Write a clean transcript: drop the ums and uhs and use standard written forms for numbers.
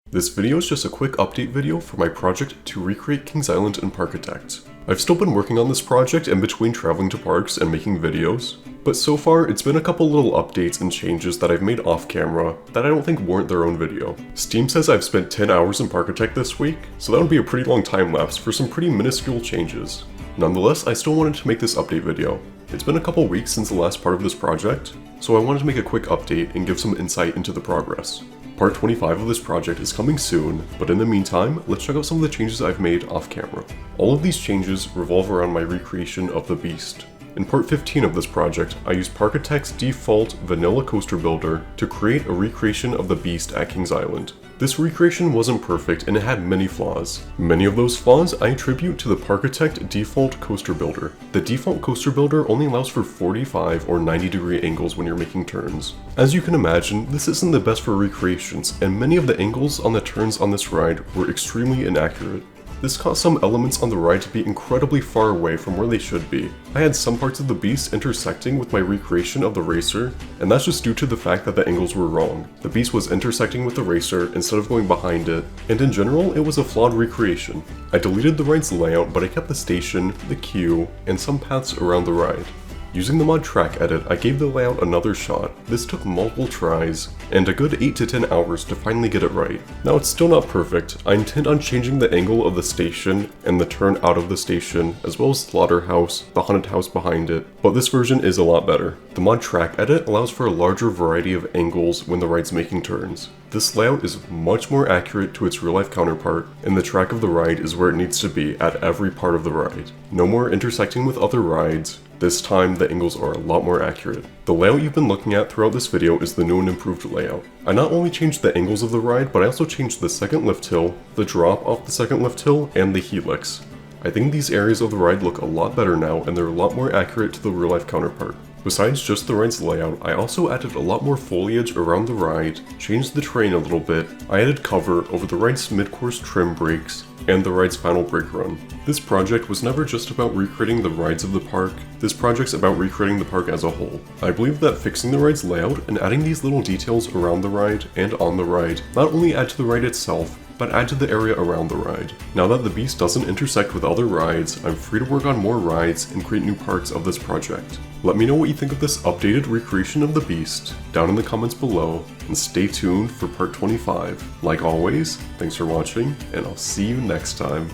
This video is just a quick update video for my project to recreate Kings Island in Parkitect. I've still been working on this project in between traveling to parks and making videos, but so far it's been a couple little updates and changes that I've made off camera that I don't think warrant their own video. Steam says I've spent 10 hours in Parkitect this week, so that would be a pretty long time lapse for some pretty minuscule changes. Nonetheless, I still wanted to make this update video. It's been a couple weeks since the last part of this project, so I wanted to make a quick update and give some insight into the progress. Part 25 of this project is coming soon, but in the meantime, let's check out some of the changes I've made off camera. All of these changes revolve around my recreation of the beast. In part 15 of this project, I used Parkitect's default vanilla coaster builder to create a recreation of the beast at Kings Island. This recreation wasn't perfect and it had many flaws. Many of those flaws I attribute to the Parkitect default coaster builder. The default coaster builder only allows for 45 or 90-degree angles when you're making turns. As you can imagine, this isn't the best for recreations, and many of the angles on the turns on this ride were extremely inaccurate. This caused some elements on the ride to be incredibly far away from where they should be. I had some parts of the beast intersecting with my recreation of the racer, and that's just due to the fact that the angles were wrong. The beast was intersecting with the racer instead of going behind it, and in general, it was a flawed recreation. I deleted the ride's layout, but I kept the station, the queue, and some paths around the ride. Using the mod track edit, I gave the layout another shot. This took multiple tries, and a good 8 to 10 hours to finally get it right. Now it's still not perfect. I intend on changing the angle of the station and the turn out of the station, as well as Slaughterhouse, the haunted house behind it, but this version is a lot better. The mod track edit allows for a larger variety of angles when the ride's making turns. This layout is much more accurate to its real-life counterpart, and the track of the ride is where it needs to be at every part of the ride. No more intersecting with other rides. This time, the angles are a lot more accurate. The layout you've been looking at throughout this video is the new and improved layout. I not only changed the angles of the ride, but I also changed the second lift hill, the drop off the second lift hill, and the helix. I think these areas of the ride look a lot better now, and they're a lot more accurate to the real-life counterpart. Besides just the ride's layout, I also added a lot more foliage around the ride, changed the terrain a little bit, I added cover over the ride's mid-course trim brakes, and the ride's final brake run. This project was never just about recreating the rides of the park, this project's about recreating the park as a whole. I believe that fixing the ride's layout and adding these little details around the ride and on the ride not only add to the ride itself, but add to the area around the ride. Now that the beast doesn't intersect with other rides, I'm free to work on more rides and create new parts of this project. Let me know what you think of this updated recreation of the beast down in the comments below, and stay tuned for part 25. Like always, thanks for watching, and I'll see you next time.